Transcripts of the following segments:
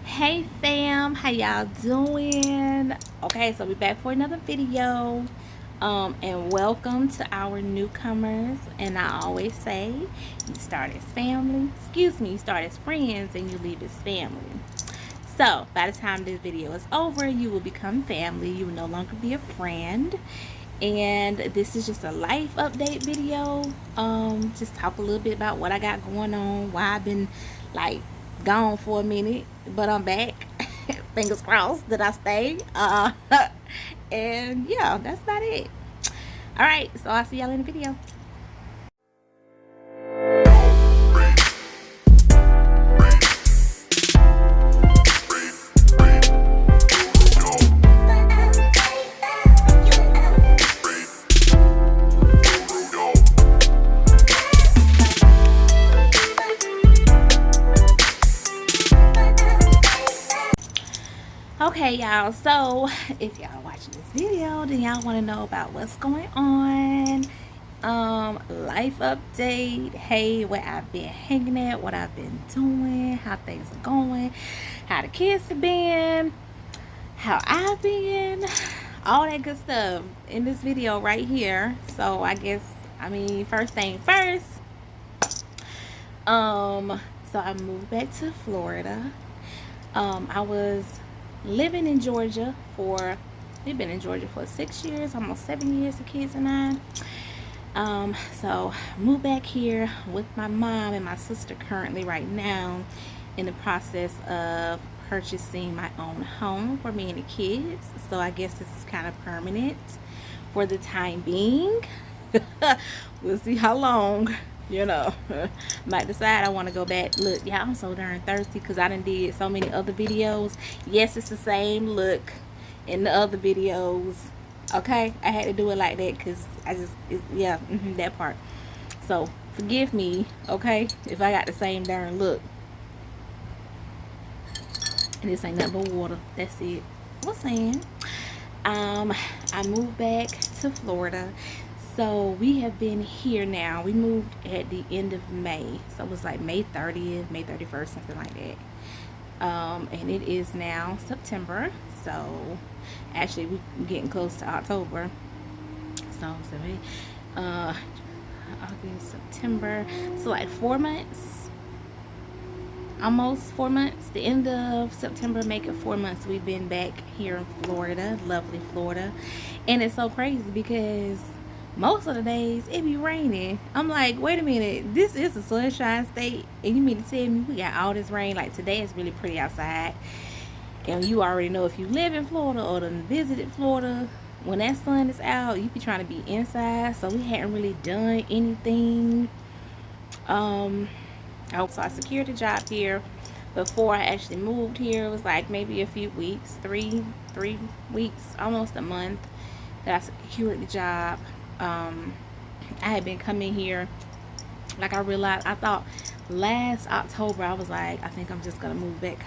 Hey fam, how y'all doing? Okay, so we're back for another video. And welcome to our newcomers. And I always say, you start as family, you start as friends and you leave as family. So by the time this video is over, you will become family. You will no longer be a friend. And this is just a life update video. Just talk a little bit about what I got going on, why I've been like gone for a minute, but I'm back. Fingers crossed that I stay. And yeah, that's about it. All right, so I'll see y'all in the video. Okay, y'all, so if y'all watching this video, then y'all want to know about what's going on. Life update. Hey, where I've been hanging at, what I've been doing, how things are going, how the kids have been, how I've been, all that good stuff in this video right here. So first thing first, so I moved back to Florida. I was living in Georgia we've been in Georgia for 6 years, almost 7 years, the kids and I. So moved back here with my mom and my sister currently right now in the process of purchasing my own home for me and the kids. So I guess this is kind of permanent for the time being. We'll see how long. Might decide I want to go back. Look, y'all, I'm so darn thirsty because I done did so many other videos. Yes, it's the same look in the other videos. Okay, I had to do it like that because that part. So forgive me, okay, if I got the same darn look. And this ain't nothing but water. That's it. What's saying? I moved back to Florida. So we have been here now. We moved at the end of May. So it was like May 30th, May 31st, something like that. And it is now September. So actually we're getting close to October. So August, September. So like 4 months. Almost 4 months. The end of September make it 4 months we've been back here in Florida. Lovely Florida. And it's so crazy because most of the days it be raining. I'm like, wait a minute, this is a sunshine state and you mean to tell me we got all this rain? Like today is really pretty outside, and you already know if you live in Florida or done visited Florida, when that sun is out you be trying to be inside. So we hadn't really done anything. So I secured a job here before I actually moved here. It was like maybe a few weeks, three weeks, almost a month that I secured the job. I had been coming here, like I realized, I thought last October I was like, I think I'm just gonna move back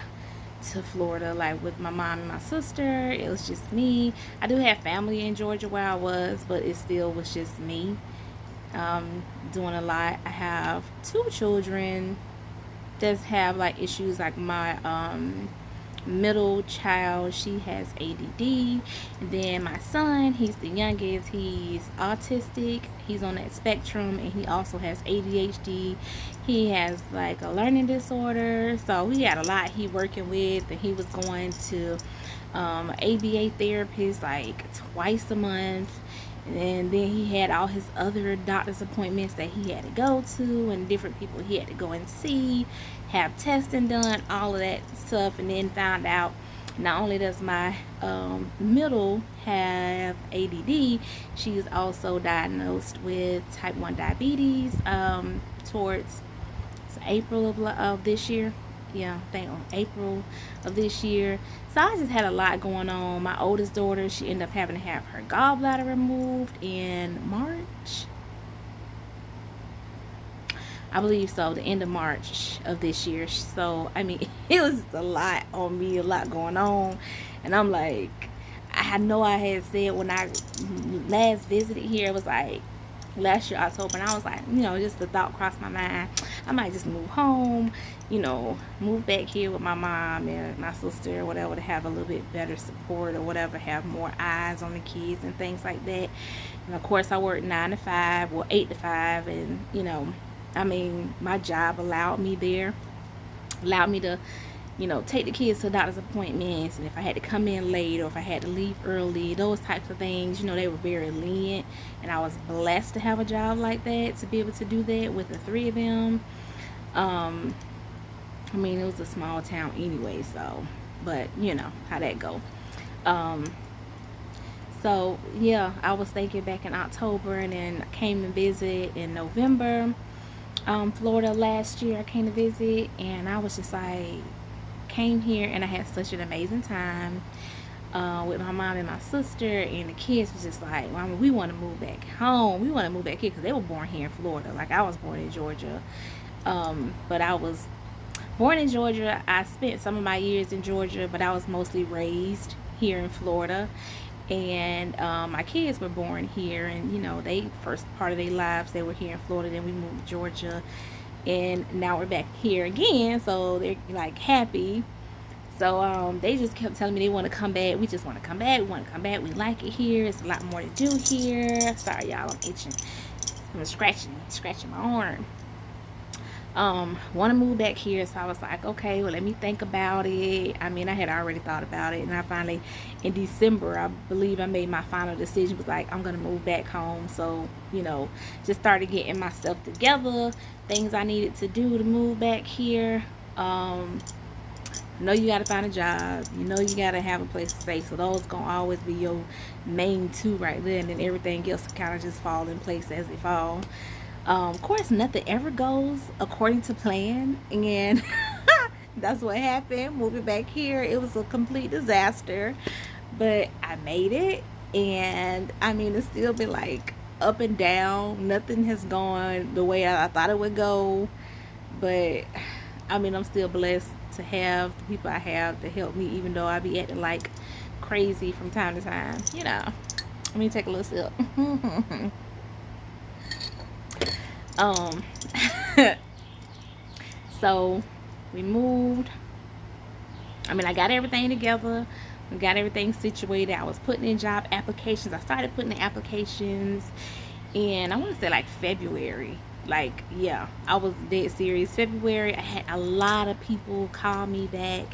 to Florida, like with my mom and my sister. It was just me. I do have family in Georgia where I was, but it still was just me, doing a lot. I have 2 children that have like issues. Like my middle child, she has ADD, and then my son, he's the youngest, he's autistic, he's on that spectrum, and he also has ADHD. He has like a learning disorder, so we got a lot he working with, and he was going to ABA therapist like twice a month. And then he had all his other doctor's appointments that he had to go to, and different people he had to go and see, have testing done, all of that stuff. And then found out not only does my middle have ADD, she is also diagnosed with type 1 diabetes towards April of this year. Yeah, I think on April of this year. So I just had a lot going on. My oldest daughter, she ended up having to have her gallbladder removed in March, I believe. So the end of March of this year. So I mean, it was a lot on me, a lot going on. And I'm like, I know I had said when I last visited here, it was like last year October, and I was like, just the thought crossed my mind, I might just move home, you know, move back here with my mom and my sister or whatever, to have a little bit better support or whatever, have more eyes on the kids and things like that. And of course, I work 9 to 5, well, 8 to 5, and you know, I mean, my job allowed me to, you know, take the kids to doctor's appointments, and if I had to come in late or if I had to leave early, those types of things, you know, they were very lenient, and I was blessed to have a job like that, to be able to do that with the 3 of them. I mean, it was a small town anyway, so, but you know how that go. So yeah, I was thinking back in October, and then I came to visit in November, Florida last year. I came to visit, and I was just like, came here, and I had such an amazing time with my mom and my sister, and the kids was just like, Mama, we want to move back home. We want to move back here, because they were born here in Florida. Like, I was born in Georgia, but I was born in Georgia. I spent some of my years in Georgia, but I was mostly raised here in Florida. And my kids were born here, and you know, they first part of their lives they were here in Florida. Then we moved to Georgia, and now we're back here again, so they're like happy. So they just kept telling me they want to come back. We just want to come back. We want to come back. We like it here. It's a lot more to do here. Sorry, y'all, I'm itching. I'm scratching my arm. Want to move back here. So I was like, okay, well, let me think about it. I mean, I had already thought about it, and I finally, in December, I believe I made my final decision. Was like, I'm gonna move back home. So, you know, just started getting myself together, things I needed to do to move back here. You know, you got to find a job. You know, you got to have a place to stay. So those gonna always be your main two right there, and then everything else kind of just fall in place as they fall. Of course, nothing ever goes according to plan, and that's what happened. Moving back here, it was a complete disaster, but I made it, and I mean, it's still been like up and down. Nothing has gone the way I thought it would go, but I mean, I'm still blessed to have the people I have to help me, even though I be acting like crazy from time to time. You know, let me take a little sip. So we moved. I mean, I got everything together. We got everything situated. I was putting in job applications. I started putting in applications in, I want to say, like February. Like, yeah, I was dead serious. February, I had a lot of people call me back,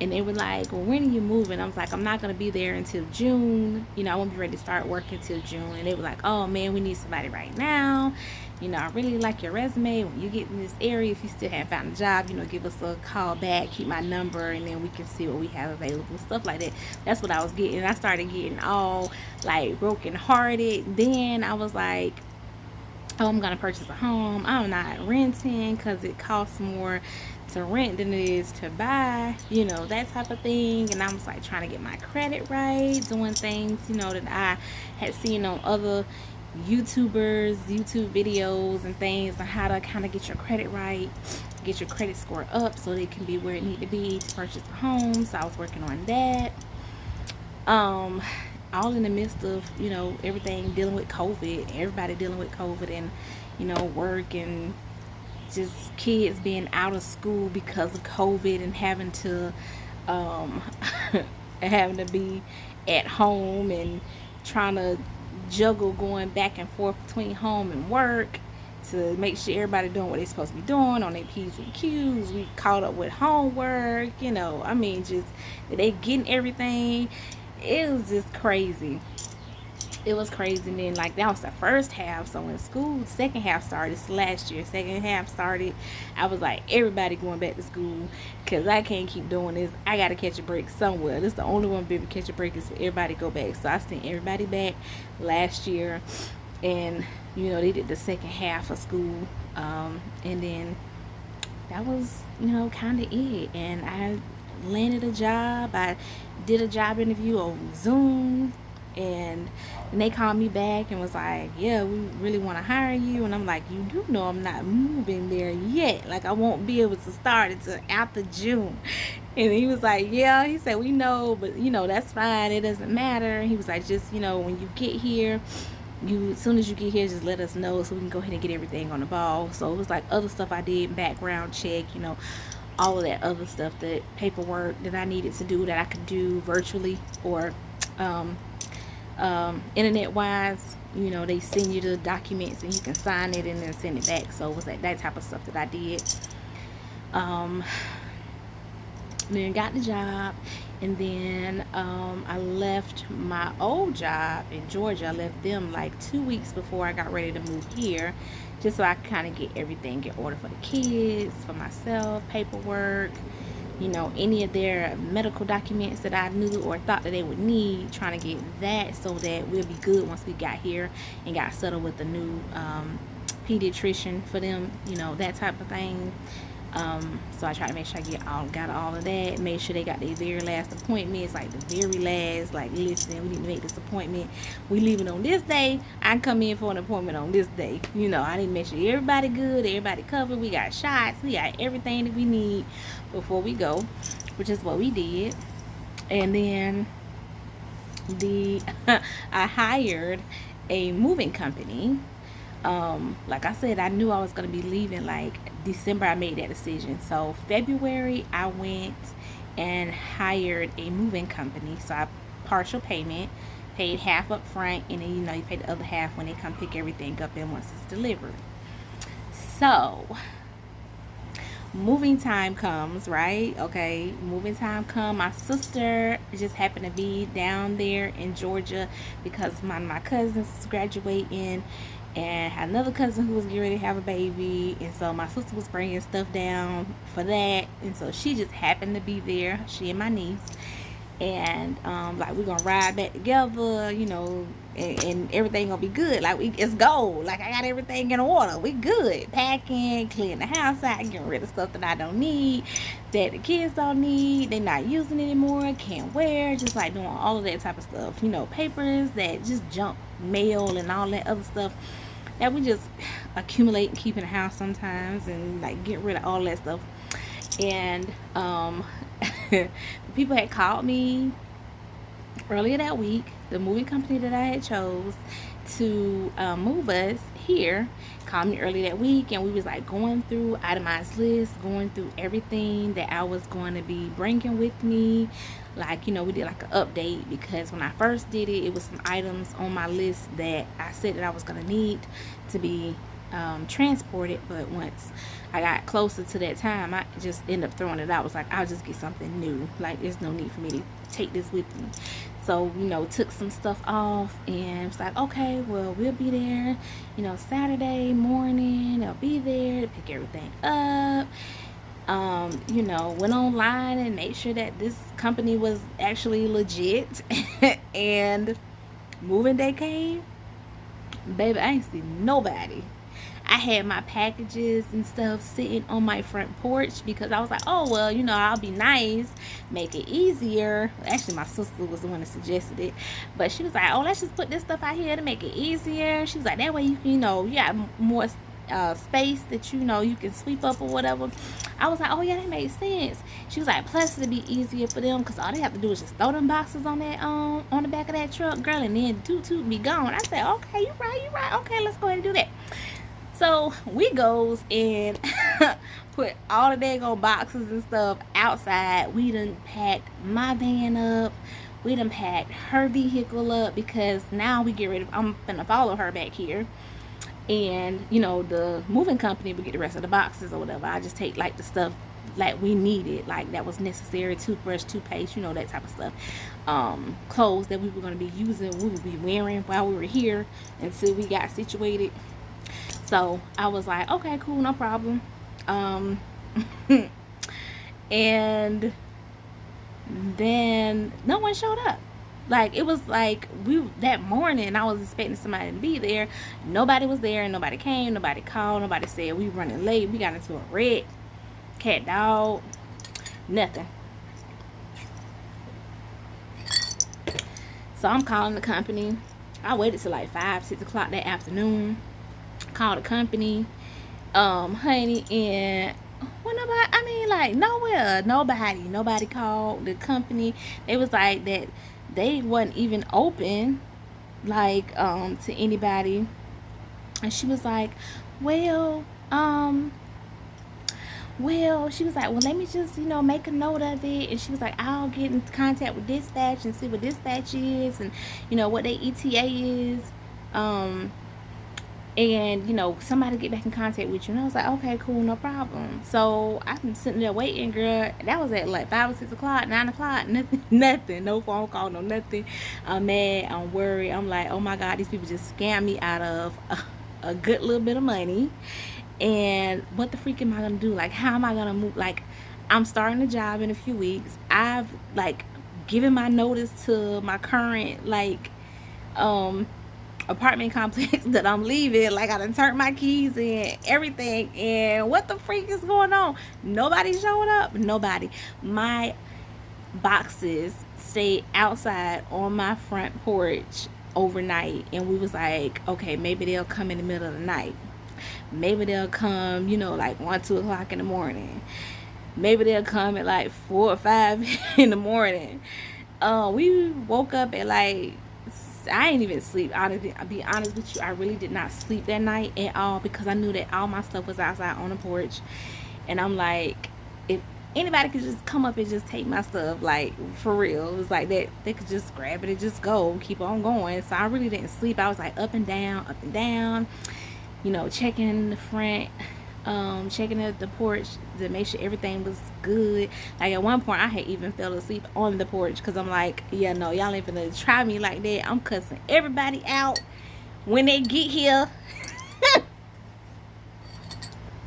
and they were like, well, when are you moving? I was like, I'm not going to be there until June. You know, I won't be ready to start working until June. And they were like, oh, man, we need somebody right now. You know, I really like your resume. When you get in this area, if you still haven't found a job, you know, give us a call back, keep my number, and then we can see what we have available, stuff like that. That's what I was getting. I started getting all, like, brokenhearted. Then I was like, oh, I'm going to purchase a home. I'm not renting because it costs more to rent than it is to buy, you know, that type of thing. And I was like trying to get my credit right, doing things, you know, that I had seen on other YouTubers, YouTube videos and things on how to kind of get your credit right, get your credit score up so it can be where it need to be to purchase a home. So I was working on that. All in the midst of, you know, everything dealing with COVID, everybody dealing with COVID, and, you know, work, and just kids being out of school because of COVID, and having to having to be at home, and trying to juggle going back and forth between home and work to make sure everybody doing what they're supposed to be doing on their P's and Q's. We caught up with homework, you know, I mean, just they getting everything. It was just crazy. It was crazy. And then, like, that was the first half. So when school, second half started, last year, second half started, I was like, everybody going back to school, because I can't keep doing this. I got to catch a break somewhere. This is the only one baby catch a break, is for everybody to go back. So I sent everybody back last year, and, you know, they did the second half of school. And then that was, you know, kind of it. And I landed a job. I did a job interview on Zoom, and they called me back and was like, yeah, we really want to hire you. And I'm like, you do know I'm not moving there yet. Like, I won't be able to start until after June. And he was like, yeah, he said, we know, but, you know, that's fine, it doesn't matter. He was like, just, you know, when you get here, you, as soon as you get here, just let us know so we can go ahead and get everything on the ball. So it was like other stuff I did, background check, you know, all of that other stuff, that paperwork that I needed to do that I could do virtually or internet wise. You know, they send you the documents and you can sign it and then send it back. So it was that type of stuff that I did. Then got the job, and then I left my old job in Georgia. I left them like 2 weeks before I got ready to move here, just so I could kind of get everything in order for the kids, for myself, paperwork, you know, any of their medical documents that I knew or thought that they would need, trying to get that so that we'll be good once we got here and got settled with the new pediatrician for them, you know, that type of thing. So I tried to make sure I got all of that, made sure they got their very last appointment. It's like the very last, like, listen, we need to make this appointment. We leaving on this day. I come in for an appointment on this day. You know, I need to make sure everybody good, everybody covered. We got shots, we got everything that we need before we go, which is what we did. And then I hired a moving company. Like I said, I knew I was going to be leaving like December. I made that decision. So February I went and hired a moving company. So I partial payment, paid half up front, and then, you know, you pay the other half when they come pick everything up and once it's delivered. So moving time comes, right? Okay, moving time come. My sister just happened to be down there in Georgia because one of my cousins is graduating, and had another cousin who was getting ready to have a baby, and so my sister was bringing stuff down for that, and so she just happened to be there, she and my niece, and like, we're gonna ride back together, you know, and everything gonna be good. Like, it's gold. Like, I got everything in order. We good. Packing, clearing the house out, getting rid of stuff that I don't need, that the kids don't need, they're not using anymore, can't wear, just like doing all of that type of stuff. You know, papers that just junk mail and all that other stuff that we just accumulate and keep in the house sometimes, and like get rid of all that stuff. And people had called me earlier that week, the moving company that I had chose to move us here called me early that week, and we was like going through itemized lists, going through everything that I was going to be bringing with me. Like, you know, we did like an update, because when I first did it, it was some items on my list that I said that I was going to need to be transported, but once I got closer to that time, I just ended up throwing it out. I was like, I'll just get something new. Like, there's no need for me to take this with me. So, you know, took some stuff off, and it's like, okay, well, we'll be there, you know, Saturday morning. They'll be there to pick everything up. You know, went online and made sure that this company was actually legit. And moving day came, baby, I ain't see nobody. I had my packages and stuff sitting on my front porch, because I was like, oh, well, you know, I'll be nice, make it easier. Actually, my sister was the one that suggested it, but she was like, oh, let's just put this stuff out here to make it easier. She was like, that way you know, you got more space that, you know, you can sweep up or whatever. I was like, oh yeah, that makes sense. She was like, plus it'll be easier for them, because all they have to do is just throw them boxes on that on the back of that truck, girl, and then toot be gone. I said, okay, you right, okay, let's go ahead and do that. So we goes and put all the daggone boxes and stuff outside. We done packed my van up. We done packed her vehicle up, because now we get ready. I'm gonna follow her back here, and, you know, the moving company would get the rest of the boxes or whatever. I just take like the stuff like we needed, like that was necessary, toothbrush, toothpaste, you know, that type of stuff. Clothes that we were going to be using, we would be wearing while we were here until we got situated. So I was like, okay, cool, no problem. And then no one showed up. Like, it was like that morning I was expecting somebody to be there. Nobody was there, and nobody came, nobody called, nobody said we running late, we got into a wreck, cat, dog, nothing. So I'm calling the company. I waited till like 5-6 o'clock that afternoon, called the company, honey, and well, nobody, I mean, like, nowhere, nobody called the company. It was like that they wasn't even open like to anybody. And she was like, well, she was like, well, let me just, make a note of it. And she was like, I'll get in contact with dispatch and see what dispatch is and, what their ETA is. And, somebody get back in contact with you. And I was like, okay, cool, no problem. So I'm sitting there waiting, girl. That was at like 5 or 6 o'clock, 9 o'clock, nothing, no phone call, no nothing. I'm mad, I'm worried. I'm like, oh my God, these people just scammed me out of a good little bit of money. And what the freak am I gonna do? Like, how am I gonna move? Like, I'm starting a job in a few weeks. I've like given my notice to my current apartment complex that I'm leaving. Like, I done turned my keys in, everything. And what the freak is going on? Nobody showed up. Nobody. My boxes stayed outside on my front porch overnight. And we was like, okay, maybe they'll come in the middle of the night. Maybe they'll come, like 1, 2 o'clock in the morning. Maybe they'll come at like 4 or 5 in the morning. We woke up at like, I ain't even sleep. Honestly, I'll be honest with you, I really did not sleep that night at all because I knew that all my stuff was outside on the porch. And I'm like, if anybody could just come up and just take my stuff, like, for real, it was like that, they could just grab it and just go, keep on going. So I really didn't sleep. I was like up and down, checking the front, checking the porch to make sure everything was good. Like, at one point I had even fell asleep on the porch because I'm like, yeah, no, y'all ain't gonna try me like that. I'm cussing everybody out when they get here.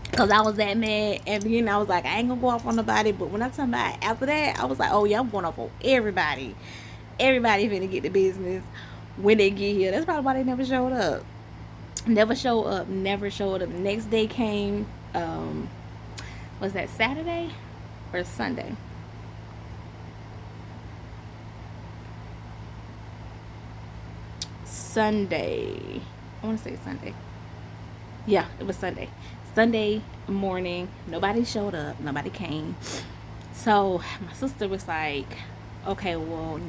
Because I was that mad. And then I was like, I ain't gonna go off on nobody. But when I'm talking about after that, I was like, oh yeah, I'm going off on everybody. Everybody finna get the business when they get here. That's probably why they never showed up. Never showed up. The next day came, was that Saturday or Sunday? Sunday. I want to say Sunday. Yeah, it was Sunday. Sunday morning, nobody showed up. Nobody came. So my sister was like, okay, well,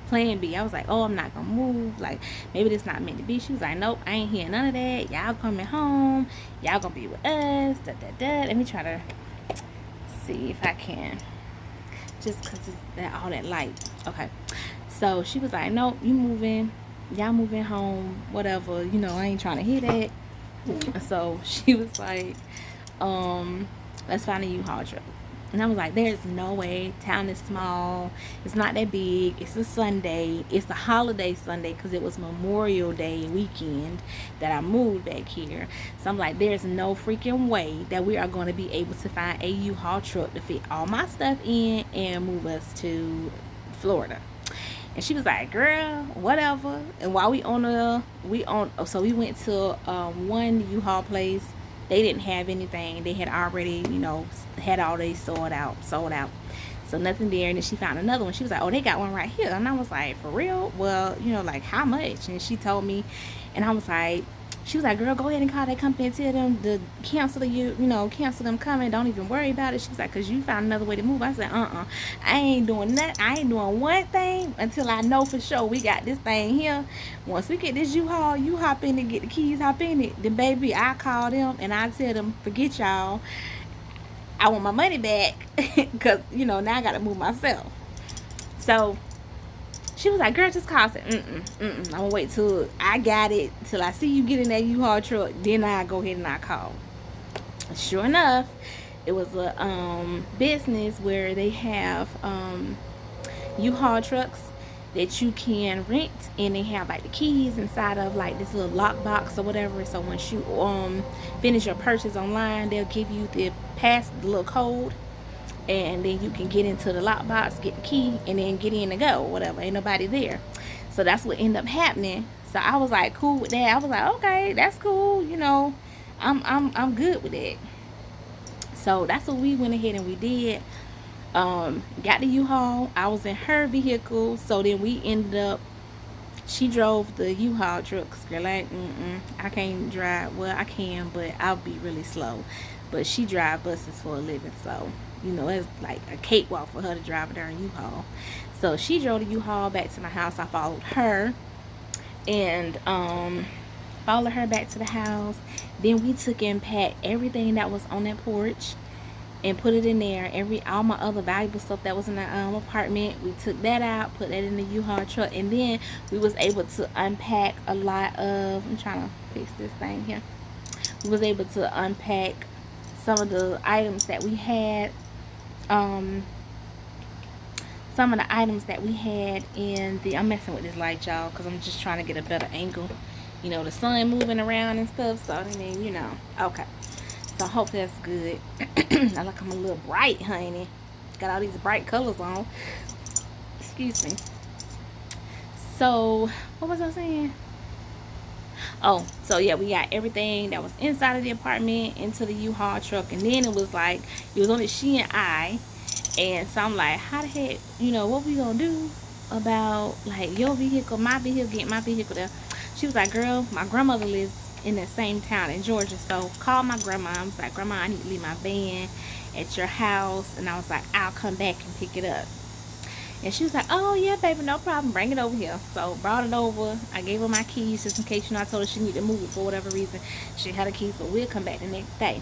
plan B. I was like, oh, I'm not gonna move. Like, maybe this not meant to be. She was like, nope, I ain't hearing none of that. Y'all coming home. Y'all gonna be with us. Da, da, da. Let me try to see if I can. Just because it's all that light. Okay. So she was like, nope, you moving. Y'all moving home. Whatever. I ain't trying to hear that. So she was like, let's find a U-Haul truck. And I was like, there's no way. Town is small. It's not that big. It's a Sunday. It's a holiday Sunday because it was Memorial Day weekend that I moved back here. So I'm like, there's no freaking way that we are going to be able to find a U-Haul truck to fit all my stuff in and move us to Florida. And she was like, girl, whatever. And while we went to one U-Haul place. They didn't have anything. They had already, had all they sold out. So nothing there. And then she found another one. She was like, oh, they got one right here. And I was like, for real? Well, like, how much? And she told me. And I was like, she was like, girl, go ahead and call that company and tell them to cancel cancel them coming. Don't even worry about it. She was like, because you found another way to move. I said, I ain't doing nothing. I ain't doing one thing until I know for sure we got this thing here. Once we get this U-Haul, you hop in and get the keys, hop in it. Then, baby, I call them and I tell them, forget y'all. I want my money back because, now I got to move myself. So she was like, girl, just call. I said, I'm gonna wait till I got it, till I see you get in that U-Haul truck, then I go ahead and I call. Sure enough, it was a business where they have U-Haul trucks that you can rent, and they have like the keys inside of like this little lock box or whatever. So once you finish your purchase online, they'll give you the little code, and then you can get into the lockbox, get the key, and then get in and go, whatever. Ain't nobody there. So that's what ended up happening. So I was like, cool with that. I was like, okay, that's cool. I'm good with that. So that's what we went ahead and we did. Got the U-Haul. I was in her vehicle. So then we ended up, she drove the U-Haul trucks. Girl, like, I can't drive. Well, I can, but I'll be really slow. But she drive buses for a living, so it's like a cakewalk for her to drive it during U-Haul. So she drove the U-Haul back to my house. I followed her, and followed her back to the house. Then we took and packed everything that was on that porch and put it in there. All my other valuable stuff that was in the apartment, we took that out, put that in the U-Haul truck, and then we was able to unpack a lot of. I'm trying to fix this thing here. We was able to unpack some of the items that we had. Some of the items that we had in the. I'm messing with this light, y'all, because I'm just trying to get a better angle. You know, the sun moving around and stuff. So I mean, you know, okay. So hopefully that's good. I look, I'm a little bright, honey. Got all these bright colors on. Excuse me. So what was I saying? Oh, so yeah, we got everything that was inside of the apartment into the U-Haul truck, and then it was only she and I. And so I'm like, how the heck, you know, what we gonna do about like your vehicle, my vehicle, get my vehicle there? She was like, girl, my grandmother lives in the same town in Georgia, so call my grandma. I was like, grandma, I need to leave my van at your house. And I was like, I'll come back and pick it up. And she was like, oh yeah, baby, no problem, bring it over here. So brought it over. I gave her my keys just in case, you know, I told her she needed to move for whatever reason. She had her keys, but we'll come back the next day.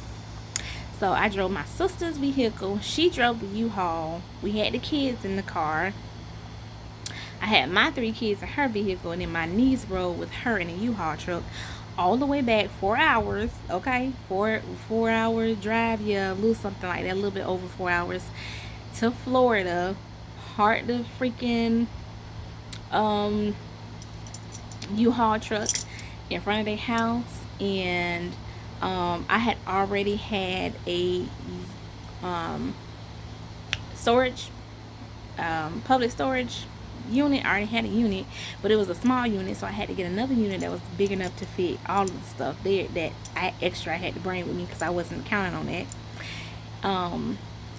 So I drove my sister's vehicle. She drove the U-Haul. We had the kids in the car. I had my 3 kids in her vehicle, and then my niece rode with her in a U-Haul truck all the way back 4 hours. Okay, 4 hour drive, yeah, a little something like that, a little bit over 4 hours to Florida. Parked the freaking U-Haul truck in front of their house, and I had already had a storage, public storage unit. I already had a unit, but it was a small unit, so I had to get another unit that was big enough to fit all of the stuff there that I had to bring with me because I wasn't counting on that.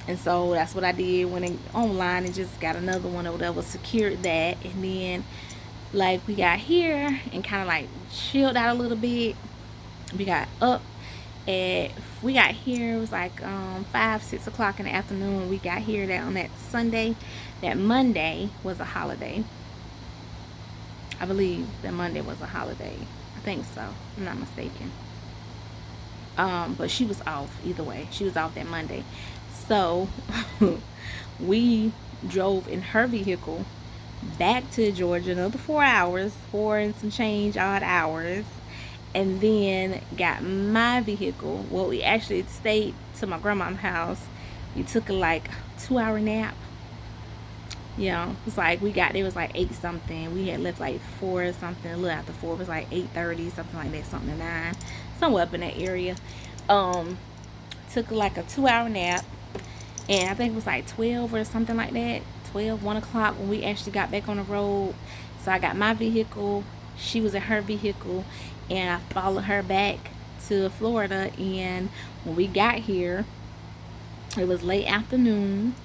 And so that's what I did. Went online and just got another one or whatever, secured that, and then like we got here and kind of like chilled out a little bit. We got up at, we got here, it was like 5-6 o'clock in the afternoon. We got here that on that Sunday. That Monday was a holiday. I believe that Monday was a holiday. I think so, if I'm not mistaken. But she was off either way. She was off that Monday. So we drove in her vehicle back to Georgia another 4 hours, 4 and some change odd hours, and then got my vehicle. Well, we actually stayed to my grandma's house. We took a like 2-hour nap. You know, it's like we got there, it was like 8 something. We had left like 4 or something, a little after 4. It was like 8:30, something like that, something to 9, somewhere up in that area. Took like a 2-hour nap, and I think it was like 12 or something like that, 1 o'clock when we actually got back on the road. So I got my vehicle, she was in her vehicle, and I followed her back to Florida. And when we got here, it was late afternoon,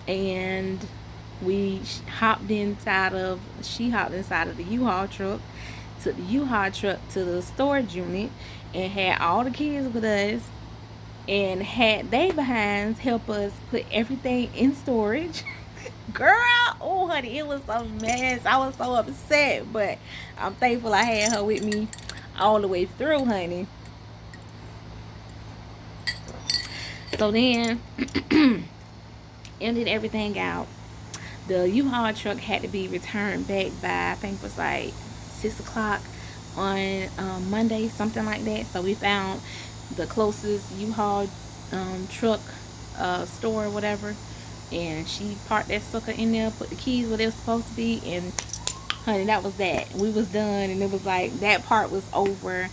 and she hopped inside of the U-Haul truck, took the U-Haul truck to the storage unit, and had all the kids with us, and had they behinds help us put everything in storage. Girl, oh honey, it was a mess. I was so upset, but I'm thankful I had her with me all the way through, honey. So then ended everything out. The U-Haul truck had to be returned back by, I think it was like 6 o'clock on Monday, something like that. So we found the closest U-Haul truck store or whatever, and she parked that sucker in there, put the keys where they were supposed to be, and honey, that was that. We was done, and it was like that part was over.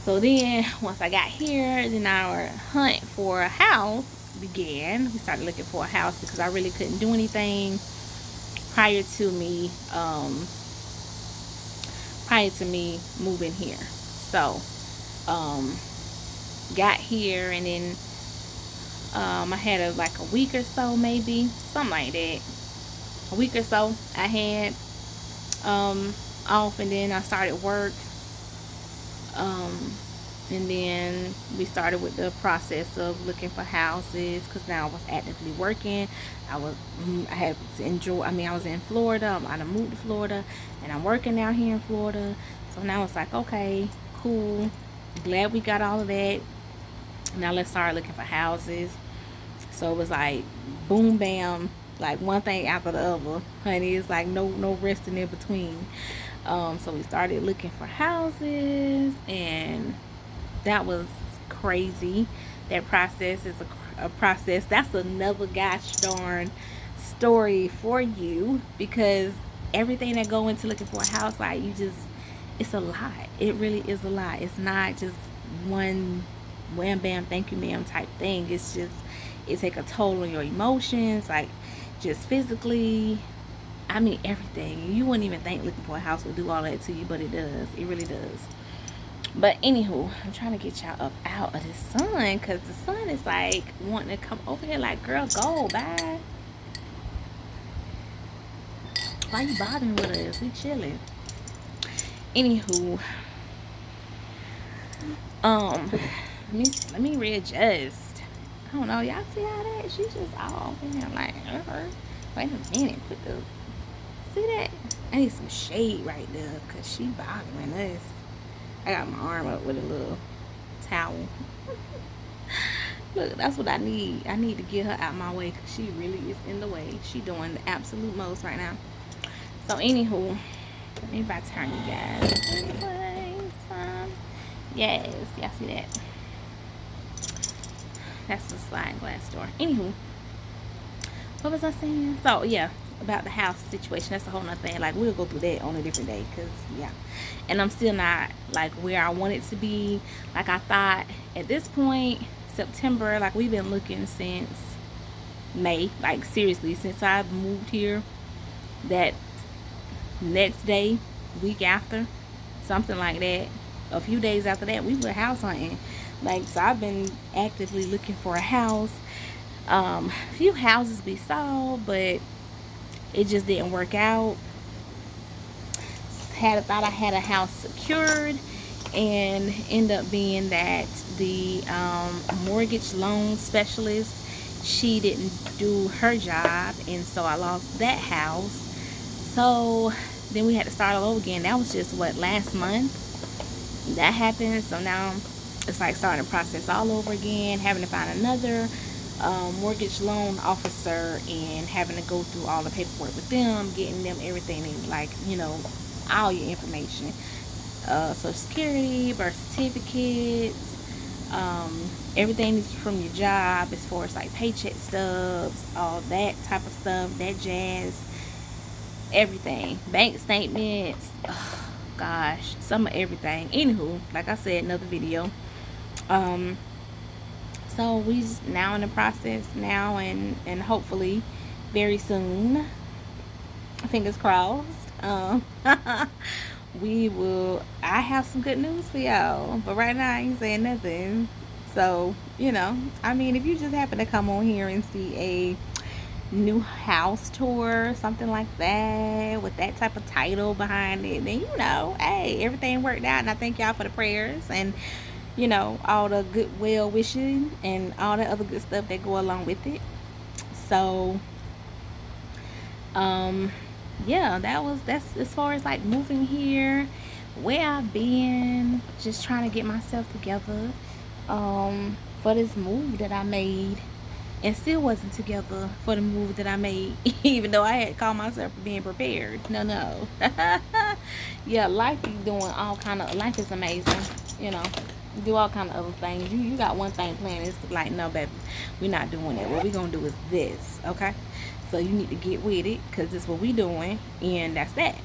So then once I got here, then our hunt for a house began. We started looking for a house because I really couldn't do anything prior to me moving here. So got here, and then I had like a week or so, maybe something like that, a week or so I had off, and then I started work And then we started with the process of looking for houses, because now I was actively working. I had to enjoy, I mean, I was in Florida. I moved to Florida, and I'm working out here in Florida. So now it's like, okay, cool, glad we got all of that. Now let's start looking for houses. So it was like boom bam, like one thing after the other, honey. It's like no resting in between. So we started looking for houses, and that was crazy. That process is a process. That's another gosh darn story for you, because everything that go into looking for a house, like, you just, it's a lot. It really is a lot. It's not just one wham bam thank you ma'am type thing. It's just, it take a toll on your emotions, like just physically. I mean, everything. You wouldn't even think looking for a house would do all that to you, but it does. It really does. But anywho, I'm trying to get y'all up out of the sun, because the sun is like wanting to come over here like, girl, go, bye. Why you bothering with us? We chilling. Anywho, let me readjust. I don't know, y'all see how that? She's just all over here like, wait a minute, see that? I need some shade right there, because she bothering us. I got my arm up with a little towel. Look, that's what I need. I need to get her out my way, because she really is in the way. She doing the absolute most right now. So anywho, maybe if I turn you guys this way. Yes, y'all see that? That's the sliding glass door. Anywho, what was I saying? So yeah, about the house situation. That's a whole nother thing. Like, we'll go through that on a different day, because yeah. And I'm still not like where I want it to be. Like, I thought at this point, September, like, we've been looking since May. Like, seriously, since I moved here, that next day, week after, something like that, a few days after that, we were house hunting. Like, so I've been actively looking for a house. A few houses we saw, but it just didn't work out. Thought I had a house secured, and end up being that the mortgage loan specialist, she didn't do her job, and so I lost that house. So then we had to start all over again. That was just what, last month that happened. So now it's like starting the process all over again, having to find another mortgage loan officer, and having to go through all the paperwork with them, getting them everything, like, you know, all your information, Social Security, birth certificates, everything from your job, as far as like paycheck stubs, all that type of stuff, that jazz, everything, bank statements, oh, gosh, some of everything. Anywho, like I said, another video. So we now in the process now, and hopefully very soon, fingers crossed, I have some good news for y'all, but right now I ain't saying nothing. So, you know, I mean, if you just happen to come on here and see a new house tour, something like that, with that type of title behind it, then, you know, hey, everything worked out, and I thank y'all for the prayers, and, you know, all the good well wishing, and all the other good stuff that go along with it. So, yeah, that's as far as like moving here, where I've been, just trying to get myself together for this move that I made, and still wasn't together for the move that I made, even though I had called myself being prepared. No. Yeah, life is amazing, you know. Do all kind of other things. You got one thing planned, it's like, no baby, we're not doing that. What we gonna do is this, okay? So you need to get with it, because this is what we doing, and that's that.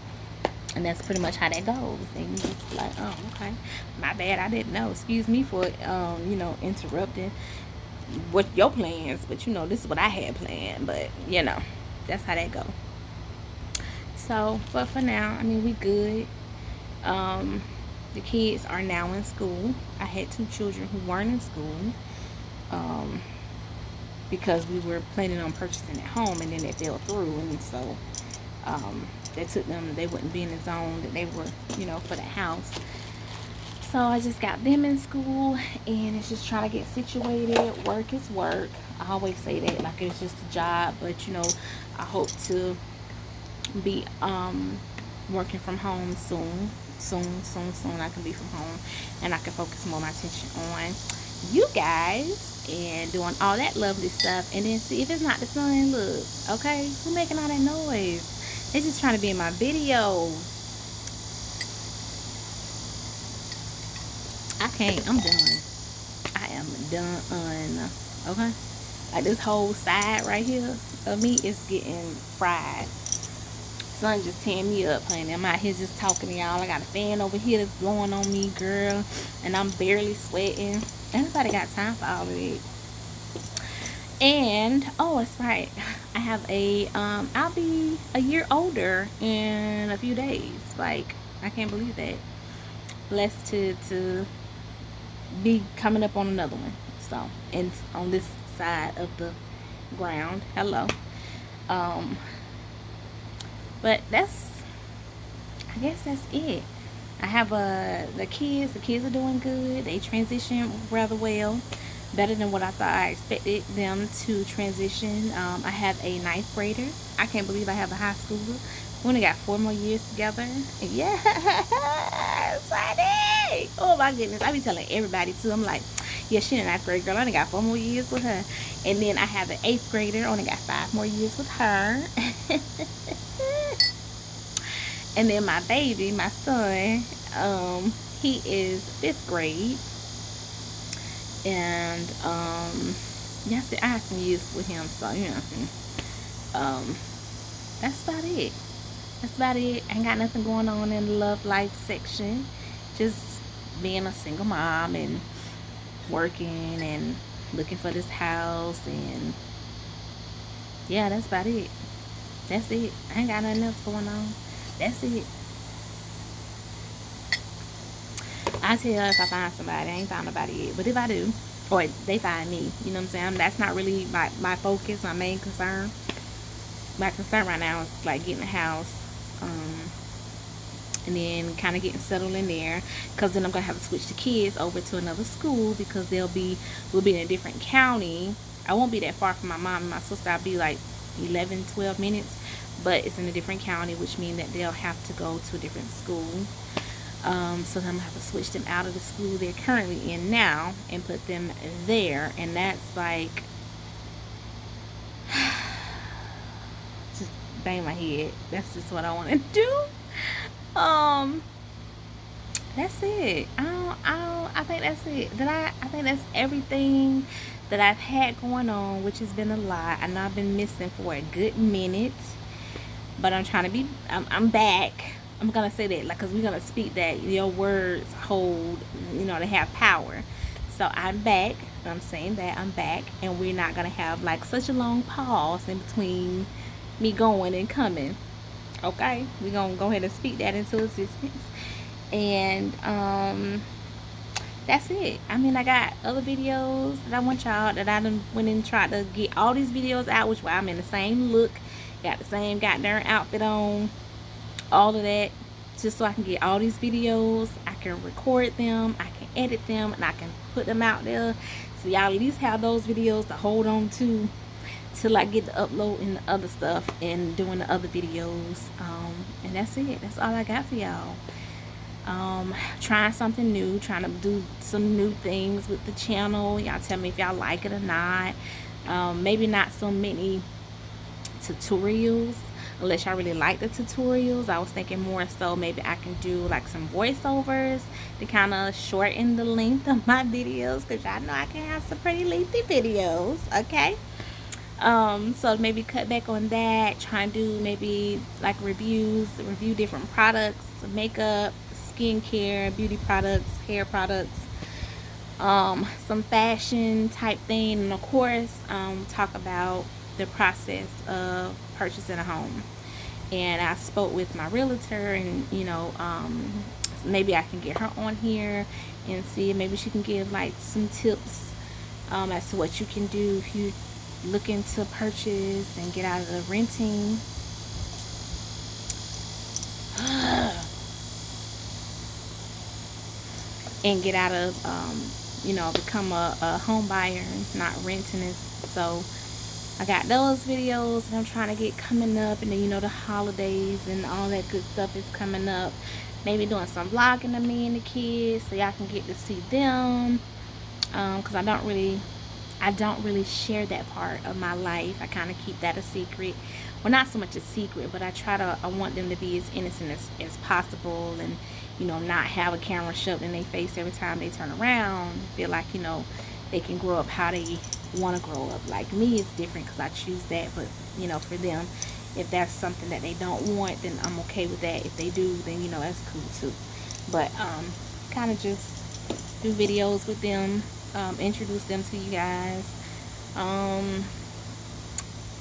And that's pretty much how that goes. And you just like, oh, okay, my bad, I didn't know. Excuse me for you know, interrupting what your plans, but you know, this is what I had planned. But you know, that's how that go. So, but for now, I mean, we good. The kids are now in school. I had 2 children who weren't in school, because we were planning on purchasing at home, and then it fell through, and so that took them, they wouldn't be in the zone that they were, you know, for the house. So I just got them in school, and it's just trying to get situated. Work is work. I always say that, like it's just a job, but you know, I hope to be working from home soon. Soon I can be from home, and I can focus more of my attention on you guys and doing all that lovely stuff. And then see if it's not the sun. Look, okay, who making all that noise? They just trying to be in my video. I can't. I'm done. I am done. Okay. Like this whole side right here of me is getting fried. Sun just tearing me up, honey. I'm out here just talking to y'all. I got a fan over here that's blowing on me, girl, and I'm barely sweating. Anybody got time for all of it? And oh, that's right. I have a I'll be a year older in a few days. Like, I can't believe that. Blessed to be coming up on another one. So, and on this side of the ground. Hello. But I guess that's it. I have the kids are doing good. They transition rather well, better than what I thought I expected them to transition. I have a ninth grader. I can't believe I have a high schooler. We only got 4 more years together. Yes, honey. Oh my goodness, I be telling everybody too. I'm like, yeah, she in 9th grade, girl. I only got 4 more years with her. And then I have an 8th grader. Only got 5 more years with her. And then my baby, my son, he is 5th grade. And yes, I have some years with him, so you know. That's about it. That's about it. I ain't got nothing going on in the love life section. Just being a single mom and working and looking for this house, and yeah, that's about it. That's it. I ain't got nothing else going on. That's it. I tell you if I find somebody. I ain't found nobody yet. But if I do, or they find me, you know what I'm saying? That's not really my focus, my main concern. My concern right now is like getting a house. And then kind of getting settled in there, because then I'm gonna have to switch the kids over to another school, because we'll be in a different county. I won't be that far from my mom and my sister. I'll be like 11-12 minutes, but it's in a different county, which means that they'll have to go to a different school. So then I'm gonna have to switch them out of the school they're currently in now and put them there, and that's like just bang my head. That's just what I want to do. That's it. I think that's it. I think that's everything that I've had going on, which has been a lot. I know I've been missing for a good minute, but I'm trying to be, I'm back. I'm gonna say that, like, because we're gonna speak that your words hold, you know, they have power. So I'm back. I'm saying that I'm back, and we're not gonna have like such a long pause in between me going and coming. Okay, we're gonna go ahead and speak that into existence. And that's it. I mean, I got other videos that I want y'all, that I done went and tried to get all these videos out, which I'm in the same look, got the same goddamn outfit on, all of that, just so I can get all these videos. I can record them, I can edit them, and I can put them out there, so y'all at least have those videos to hold on to till I get to uploading the other stuff and doing the other videos. And that's it. That's all I got for y'all. Trying something new, trying to do some new things with the channel. Y'all tell me if y'all like it or not. Maybe not so many tutorials, unless y'all really like the tutorials. I was thinking more so maybe I can do like some voiceovers to kind of shorten the length of my videos, because y'all know I can have some pretty lengthy videos. Okay, so maybe cut back on that. Try and do maybe like review different products, makeup, skincare, beauty products, hair products, some fashion type thing, and of course talk about the process of purchasing a home. And I spoke with my realtor, and you know, maybe I can get her on here and see, maybe she can give like some tips as to what you can do if you looking to purchase and get out of the renting. and get out of, you know, become a home buyer, not renting it. So I got those videos that I'm trying to get coming up, and then, you know, the holidays and all that good stuff is coming up. Maybe doing some vlogging of me and the kids so y'all can get to see them, because I don't really share that part of my life. I kind of keep that a secret. Well, not so much a secret, but I want them to be as innocent as possible, and, you know, not have a camera shoved in their face every time they turn around. Feel like, you know, they can grow up how they want to grow up. Like me, it's different because I choose that, but, you know, for them, if that's something that they don't want, then I'm okay with that. If they do, then, you know, that's cool too. But kind of just do videos with them, introduce them to you guys.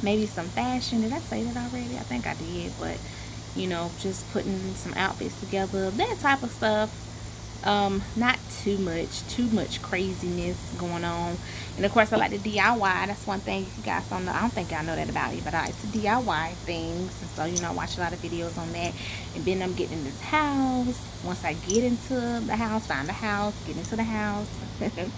Maybe some fashion. Did I say that already? I think I did. But, you know, just putting some outfits together, that type of stuff. Not too much craziness going on. And of course, I like the DIY. That's one thing you guys don't know. I don't think y'all know that about me, but I like to DIY things. And so, you know, I watch a lot of videos on that. And then I'm getting in this house. Once I get into the house, find the house, get into the house, then,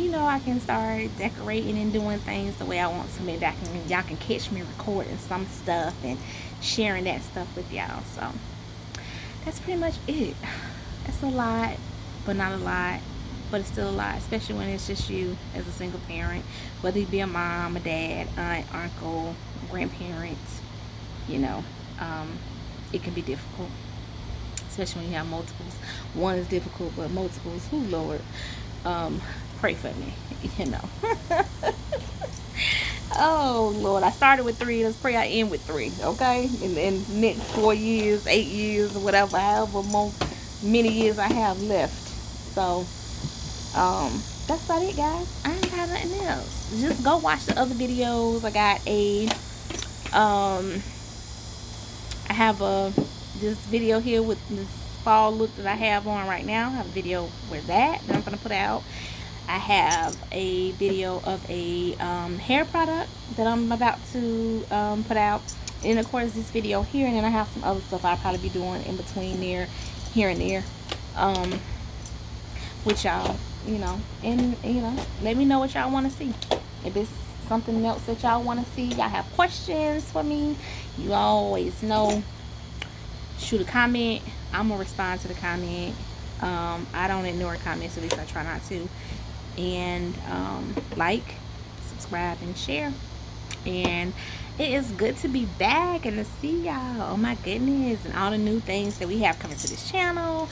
you know, I can start decorating and doing things the way I want to. Maybe y'all can catch me recording some stuff and sharing that stuff with y'all. So that's pretty much it. It's a lot, but not a lot, but it's still a lot, especially when it's just you as a single parent, whether you be a mom, a dad, aunt, uncle, grandparents. You know, it can be difficult, especially when you have multiples. One is difficult, but multiples, who, Lord, pray for me, you know. Oh Lord, I started with 3. Let's pray I end with 3, okay? In the next 4 years, 8 years, or whatever, however many years I have left. So that's about it, guys. I ain't got nothing else. Just go watch the other videos. I got I have this video here with this fall look that I have on right now. I have a video with that I'm gonna put out. I have a video of a hair product that I'm about to put out, and of course this video here, and then I have some other stuff I'll probably be doing in between there, here and there, with y'all, you know. And, you know, let me know what y'all want to see. If it's something else that y'all want to see, y'all have questions for me, you always know, shoot a comment. I'm gonna respond to the comment. I don't ignore comments, at least I try not to. And like, subscribe, and share. And it is good to be back and to see y'all. Oh my goodness, and all the new things that we have coming to this channel,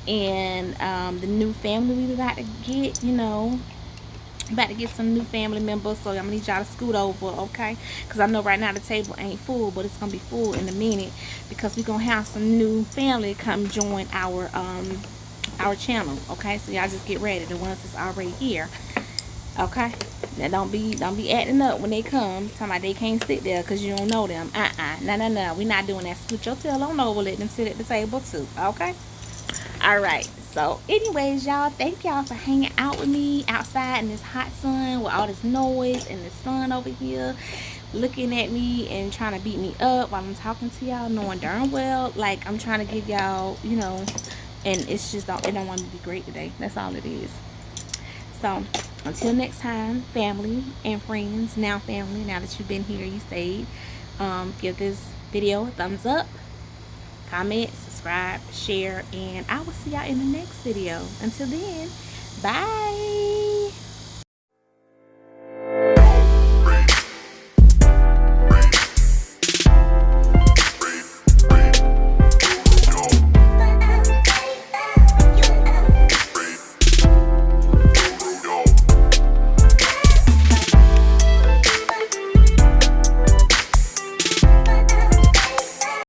and the new family we about to get, you know. About to get some new family members, so I'm gonna need y'all to scoot over, okay? Because I know right now the table ain't full, but it's gonna be full in a minute, because we're gonna have some new family come join our channel, okay? So y'all just get ready, the ones that's already here, okay? Now don't be acting up when they come, talking about they can't sit there because you don't know them. No, we're not doing that. Scoot your tail on over, let them sit at the table too, okay? All right. So anyways, y'all, thank y'all for hanging out with me outside in this hot sun with all this noise and the sun over here looking at me and trying to beat me up while I'm talking to y'all, knowing darn well, like, I'm trying to give y'all, you know, and it's just, it don't want to be great today. That's all it is. So until next time, family and friends, now family, now that you've been here, you stayed, give this video a thumbs up, comment, subscribe, share, and I will see y'all in the next video. Until then, bye.